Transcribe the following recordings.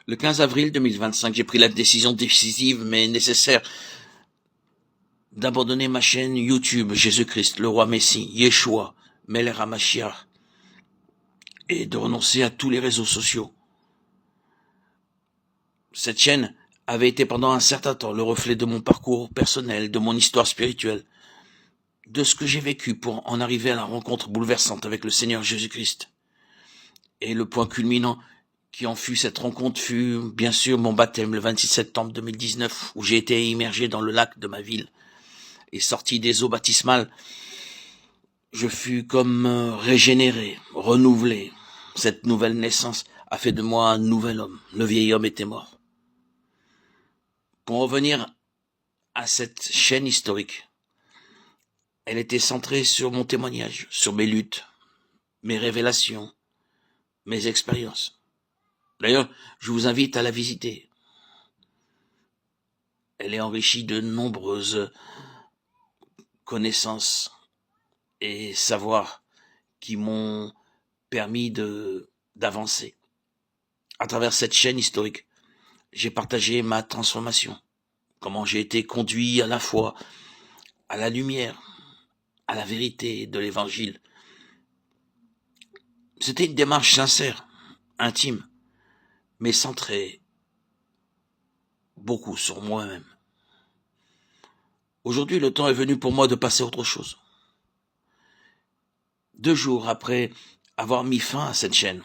Le 15 avril 2025, j'ai pris la décision décisive mais nécessaire d'abandonner ma chaîne YouTube Jésus-Christ, le roi Messie, Yeshua, Melech HaMashiach, et de renoncer à tous les réseaux sociaux. Cette chaîne avait été pendant un certain temps le reflet de mon parcours personnel, de mon histoire spirituelle, de ce que j'ai vécu pour en arriver à la rencontre bouleversante avec le Seigneur Jésus-Christ. Et le point culminant qui en fut cette rencontre fut, bien sûr, mon baptême le 26 septembre 2019, où j'ai été immergé dans le lac de ma ville. Et sorti des eaux baptismales, je fus comme régénéré, renouvelé. Cette nouvelle naissance a fait de moi un nouvel homme. Le vieil homme était mort. Pour revenir à cette chaîne historique, elle était centrée sur mon témoignage, sur mes luttes, mes révélations, mes expériences. D'ailleurs, je vous invite à la visiter. Elle est enrichie de nombreuses connaissances et savoirs qui m'ont permis d'avancer. À travers cette chaîne historique, j'ai partagé ma transformation, comment j'ai été conduit à la foi, à la lumière, à la vérité de l'évangile. C'était une démarche sincère, intime, mais centrée beaucoup sur moi-même. Aujourd'hui, le temps est venu pour moi de passer à autre chose. 2 jours après avoir mis fin à cette chaîne,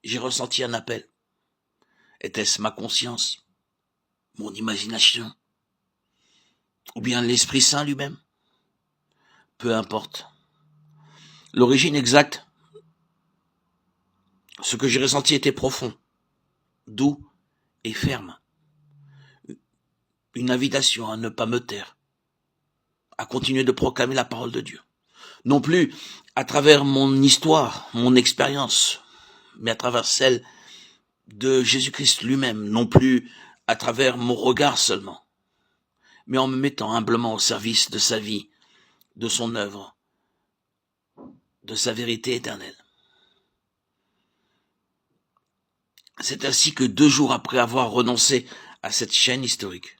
j'ai ressenti un appel. Était-ce ma conscience, mon imagination, ou bien l'Esprit Saint lui-même? Peu importe. L'origine exacte, ce que j'ai ressenti était profond, doux et ferme. Une invitation à ne pas me taire, à continuer de proclamer la parole de Dieu. Non plus à travers mon histoire, mon expérience, mais à travers celle de Jésus-Christ lui-même, non plus à travers mon regard seulement, mais en me mettant humblement au service de sa vie, de son œuvre, de sa vérité éternelle. C'est ainsi que 2 jours après avoir renoncé à cette chaîne historique,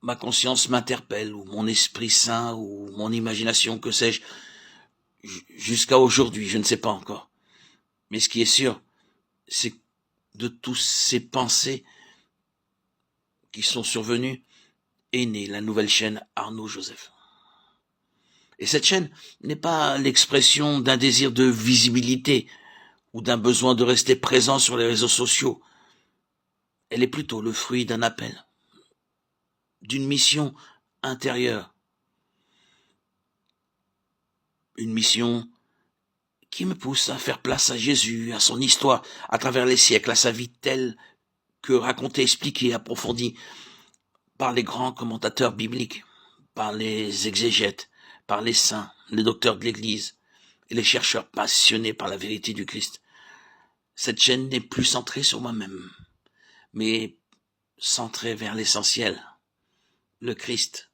ma conscience m'interpelle, ou mon Esprit Saint, ou mon imagination, que sais-je, jusqu'à aujourd'hui, je ne sais pas encore. Mais ce qui est sûr, c'est que de tous ces pensées qui sont survenues, est née la nouvelle chaîne Arnaud Joseph. Et cette chaîne n'est pas l'expression d'un désir de visibilité ou d'un besoin de rester présent sur les réseaux sociaux. Elle est plutôt le fruit d'un appel, d'une mission intérieure. Une mission qui me pousse à faire place à Jésus, à son histoire, à travers les siècles, à sa vie telle que racontée, expliquée, approfondie par les grands commentateurs bibliques, par les exégètes, par les saints, les docteurs de l'Église et les chercheurs passionnés par la vérité du Christ. Cette chaîne n'est plus centrée sur moi-même, mais centrée vers l'essentiel, le Christ.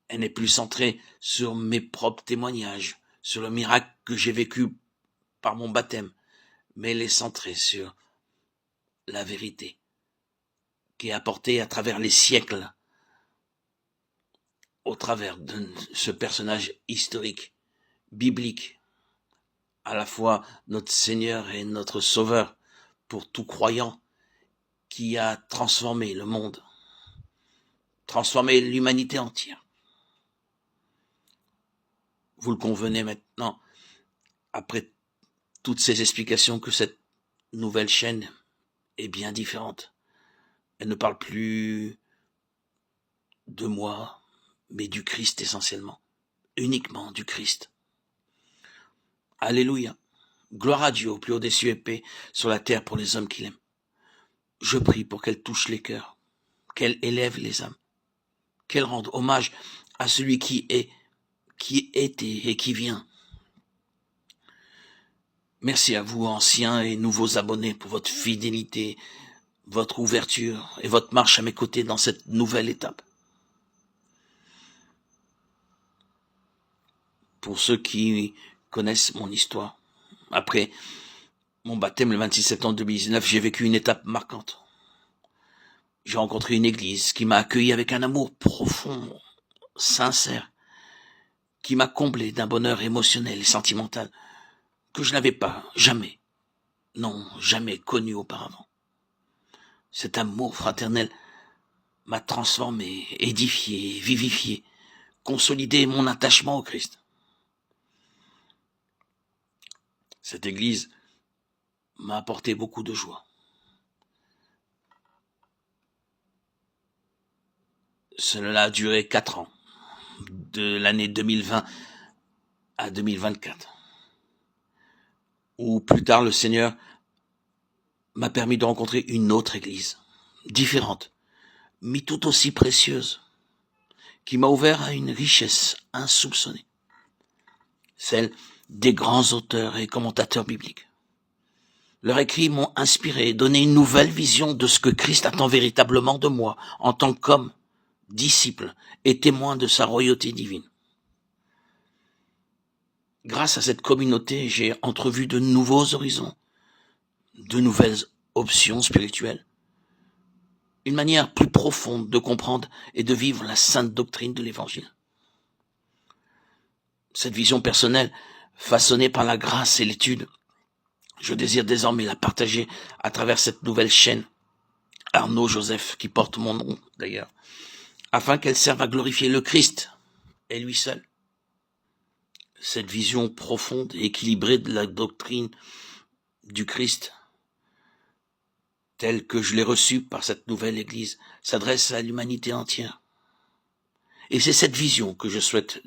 Elle n'est plus centrée sur mes propres témoignages, sur le miracle que j'ai vécu par mon baptême, mais elle est centrée sur la vérité qui est apportée à travers les siècles, au travers de ce personnage historique, biblique, à la fois notre Seigneur et notre Sauveur pour tout croyant, qui a transformé le monde, transformé l'humanité entière. Vous le convenez maintenant, après toutes ces explications, que cette nouvelle chaîne est bien différente. Elle ne parle plus de moi, mais du Christ essentiellement, uniquement du Christ. Alléluia. Gloire à Dieu au plus haut des cieux et paix sur la terre pour les hommes qu'il aime. Je prie pour qu'elle touche les cœurs, qu'elle élève les âmes, qu'elle rende hommage à celui qui est, qui était et qui vient. Merci à vous, anciens et nouveaux abonnés, pour votre fidélité, votre ouverture et votre marche à mes côtés dans cette nouvelle étape. Pour ceux qui connaissent mon histoire, après mon baptême le 26 septembre 2019, j'ai vécu une étape marquante. J'ai rencontré une église qui m'a accueilli avec un amour profond, sincère, qui m'a comblé d'un bonheur émotionnel et sentimental que je n'avais pas, jamais, non, jamais connu auparavant. Cet amour fraternel m'a transformé, édifié, vivifié, consolidé mon attachement au Christ. Cette église m'a apporté beaucoup de joie. Cela a duré 4 ans, de l'année 2020 à 2024, où plus tard le Seigneur m'a permis de rencontrer une autre église, différente, mais tout aussi précieuse, qui m'a ouvert à une richesse insoupçonnée, celle des grands auteurs et commentateurs bibliques. Leurs écrits m'ont inspiré et donné une nouvelle vision de ce que Christ attend véritablement de moi, en tant qu'homme, disciple et témoin de sa royauté divine. Grâce à cette communauté, j'ai entrevu de nouveaux horizons, de nouvelles options spirituelles, une manière plus profonde de comprendre et de vivre la sainte doctrine de l'Évangile. Cette vision personnelle, façonnée par la grâce et l'étude, je désire désormais la partager à travers cette nouvelle chaîne, Arnaud Joseph, qui porte mon nom d'ailleurs, afin qu'elle serve à glorifier le Christ et lui seul. Cette vision profonde et équilibrée de la doctrine du Christ, telle que je l'ai reçue par cette nouvelle Église, s'adresse à l'humanité entière. Et c'est cette vision que je souhaite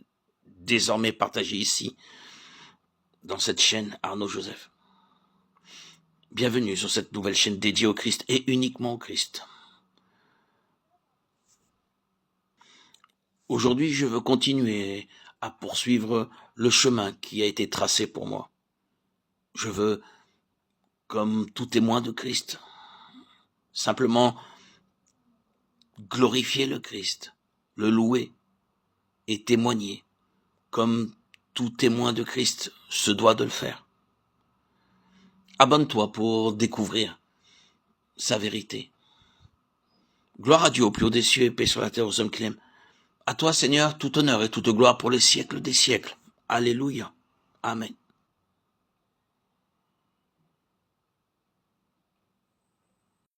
désormais partager ici, dans cette chaîne Arnaud Joseph. Bienvenue sur cette nouvelle chaîne dédiée au Christ et uniquement au Christ. Aujourd'hui, je veux continuer à poursuivre le chemin qui a été tracé pour moi. Je veux, comme tout témoin de Christ, simplement glorifier le Christ, le louer et témoigner, comme tout témoin de Christ se doit de le faire. Abonne-toi pour découvrir sa vérité. Gloire à Dieu au plus haut des cieux et paix sur la terre aux hommes qui l'aiment. À toi, Seigneur, tout honneur et toute gloire pour les siècles des siècles. Alléluia. Amen.